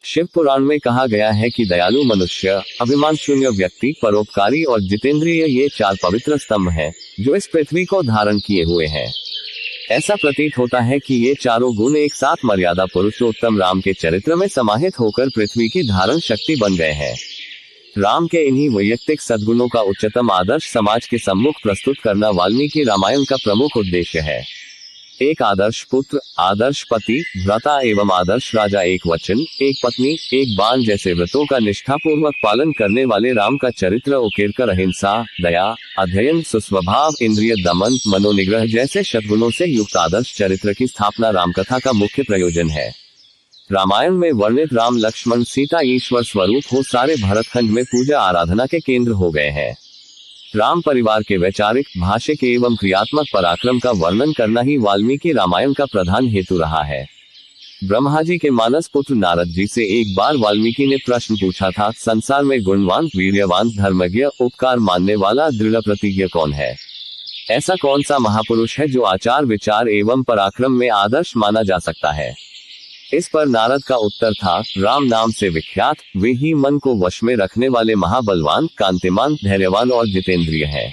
शिव पुराण में कहा गया है कि दयालु मनुष्य, अभिमान शून्य व्यक्ति, परोपकारी और जितेंद्रिय ये 4 पवित्र स्तंभ हैं, जो इस पृथ्वी को धारण किए हुए हैं। ऐसा प्रतीत होता है कि ये चारों गुण एक साथ मर्यादा पुरुषोत्तम राम के चरित्र में समाहित होकर पृथ्वी की धारण शक्ति बन गए हैं। राम के इन्हीं वैयक्तिक सद्गुणों का उच्चतम आदर्श समाज के सम्मुख प्रस्तुत करना वाल्मीकि रामायण का प्रमुख उद्देश्य है। एक आदर्श पुत्र, आदर्श पति, भ्राता एवं आदर्श राजा, एक वचन, एक पत्नी, एक बाण जैसे व्रतों का निष्ठापूर्वक पालन करने वाले राम का चरित्र उकेरकर अहिंसा, दया, अध्ययन, सुस्वभाव, इंद्रिय दमन, मनोनिग्रह जैसे सद्गुणों से युक्त आदर्श चरित्र की स्थापना रामकथा का मुख्य प्रयोजन है। रामायण में वर्णित राम, लक्ष्मण, सीता ईश्वर स्वरूप हो सारे भरतखंड में पूजा आराधना के केंद्र हो गए हैं। राम परिवार के वैचारिक, भाषिक एवं क्रियात्मक पराक्रम का वर्णन करना ही वाल्मीकि रामायण का प्रधान हेतु रहा है। ब्रह्मा जी के मानस पुत्र नारद जी से एक बार वाल्मीकि ने प्रश्न पूछा था, संसार में गुणवान, वीर्यवान, धर्मज्ञ, उपकार मानने वाला, दृढ़ प्रतिज्ञ कौन है? ऐसा कौन सा महापुरुष है जो आचार, विचार एवं पराक्रम में आदर्श माना जा सकता है? इस पर नारद का उत्तर था, राम नाम से विख्यात वे ही मन को वश में रखने वाले महाबलवान, कांतिमान, धैर्यवान और जितेंद्रिय हैं।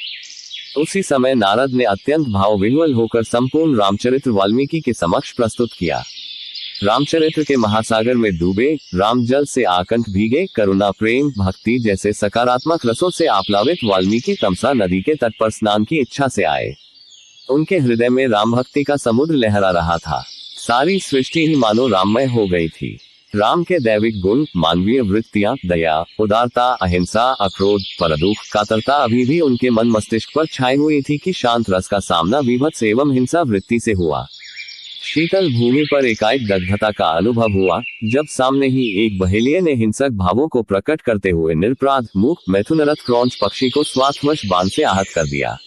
उसी समय नारद ने अत्यंत भावविह्वल होकर संपूर्ण रामचरित्र वाल्मीकि के समक्ष प्रस्तुत किया। रामचरित्र के महासागर में डूबे, राम जल से आकंठ भीगे, करुणा, प्रेम, भक्ति जैसे सकारात्मक रसों से आप्लावित वाल्मीकि तमसा नदी के तट पर स्नान की इच्छा से आए। उनके हृदय में राम भक्ति का समुद्र लहरा रहा था। सारी सृष्टि ही मानो राममय हो गई थी। राम के दैविक गुण, मानवीय वृत्तियां, दया, उदारता, अहिंसा, अक्रोध, परदुख, कातरता अभी भी उनके मन मस्तिष्क पर छाई हुई थी कि शांत रस का सामना विभत्स एवं हिंसा वृत्ति से हुआ। शीतल भूमि पर एकाएक दग्धता का अनुभव हुआ, जब सामने ही एक बहेलिये ने हिंसक भावों को प्रकट करते हुए निर्पराध, मूक, मैथुनरथ क्रौंच पक्षी को स्वार्थवश बाण से आहत कर दिया।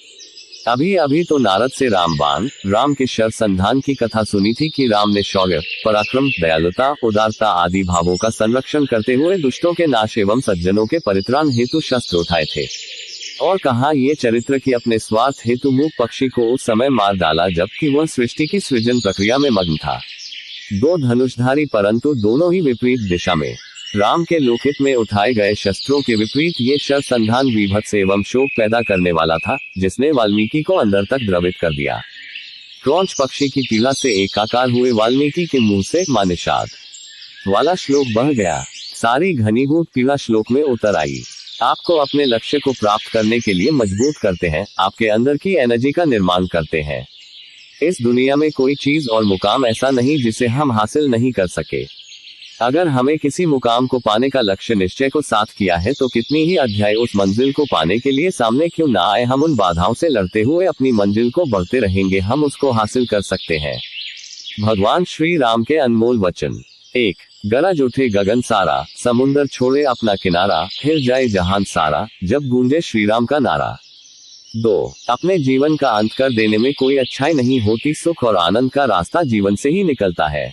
अभी अभी तो नारद से रामबाण, राम के शर संधान की कथा सुनी थी कि राम ने शौर्य, पराक्रम, दयालुता, उदारता आदि भावों का संरक्षण करते हुए दुष्टों के नाश एवं सज्जनों के परित्राण हेतु शस्त्र उठाए थे। और कहा ये चरित्र कि अपने स्वार्थ हेतु मूक पक्षी को उस समय मार डाला जबकि वह सृष्टि की सृजन प्रक्रिया में मग्न था। 2 धनुषधारी, परंतु दोनों ही विपरीत दिशा में। राम के लोकहित में उठाए गए शस्त्रों के विपरीत ये शर संधान विभत्स एवं शोक पैदा करने वाला था, जिसने वाल्मीकि को अंदर तक द्रवित कर दिया। क्रौंच पक्षी की पीड़ा से एकाकार हुए वाल्मीकि के मुंह से मां निषाद वाला श्लोक बह गया। सारी घनीभूत पीड़ा श्लोक में उतर आई। आपको अपने लक्ष्य को प्राप्त करने के लिए मजबूत करते हैं, आपके अंदर की एनर्जी का निर्माण करते हैं। इस दुनिया में कोई चीज और मुकाम ऐसा नहीं जिसे हम हासिल नहीं कर सके। अगर हमें किसी मुकाम को पाने का लक्ष्य निश्चय को साथ किया है तो कितनी ही अध्याय उस मंजिल को पाने के लिए सामने क्यों ना आए, हम उन बाधाओं से लड़ते हुए अपनी मंजिल को बढ़ते रहेंगे, हम उसको हासिल कर सकते हैं। भगवान श्री राम के अनमोल वचन। 1. गरज उठे गगन सारा, समुंदर छोड़े अपना किनारा, हिल जाए जहान सारा, जब गूंजे श्री राम का नारा। 2. अपने जीवन का अंत कर देने में कोई अच्छाई नहीं होती, सुख और आनंद का रास्ता जीवन से ही निकलता है।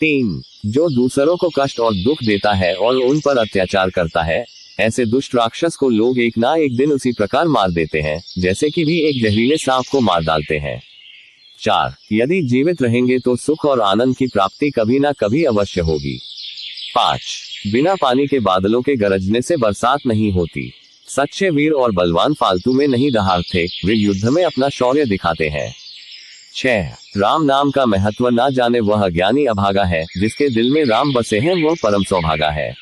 3. जो दूसरों को कष्ट और दुख देता है और उन पर अत्याचार करता है, ऐसे दुष्ट राक्षस को लोग एक ना एक दिन उसी प्रकार मार देते हैं जैसे कि भी एक जहरीले सांप को मार डालते हैं। 4. यदि जीवित रहेंगे तो सुख और आनंद की प्राप्ति कभी ना कभी अवश्य होगी। 5. बिना पानी के बादलों के गरजने से बरसात नहीं होती। सच्चे वीर और बलवान फालतू में नहीं दहाड़ते, वे युद्ध में अपना शौर्य दिखाते हैं। 6. राम नाम का महत्व ना जाने वह अज्ञानी अभागा है, जिसके दिल में राम बसे हैं वह परम सौभागा है।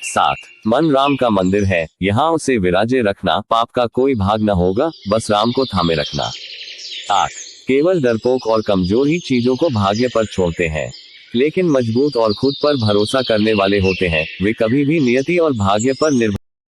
7. मन राम का मंदिर है, यहाँ उसे विराजे रखना, पाप का कोई भाग न होगा, बस राम को थामे रखना। 8. केवल डरपोक और कमजोर ही चीजों को भाग्य पर छोड़ते हैं, लेकिन मजबूत और खुद पर भरोसा करने वाले होते हैं, वे कभी भी नियति और भाग्य पर निर्भर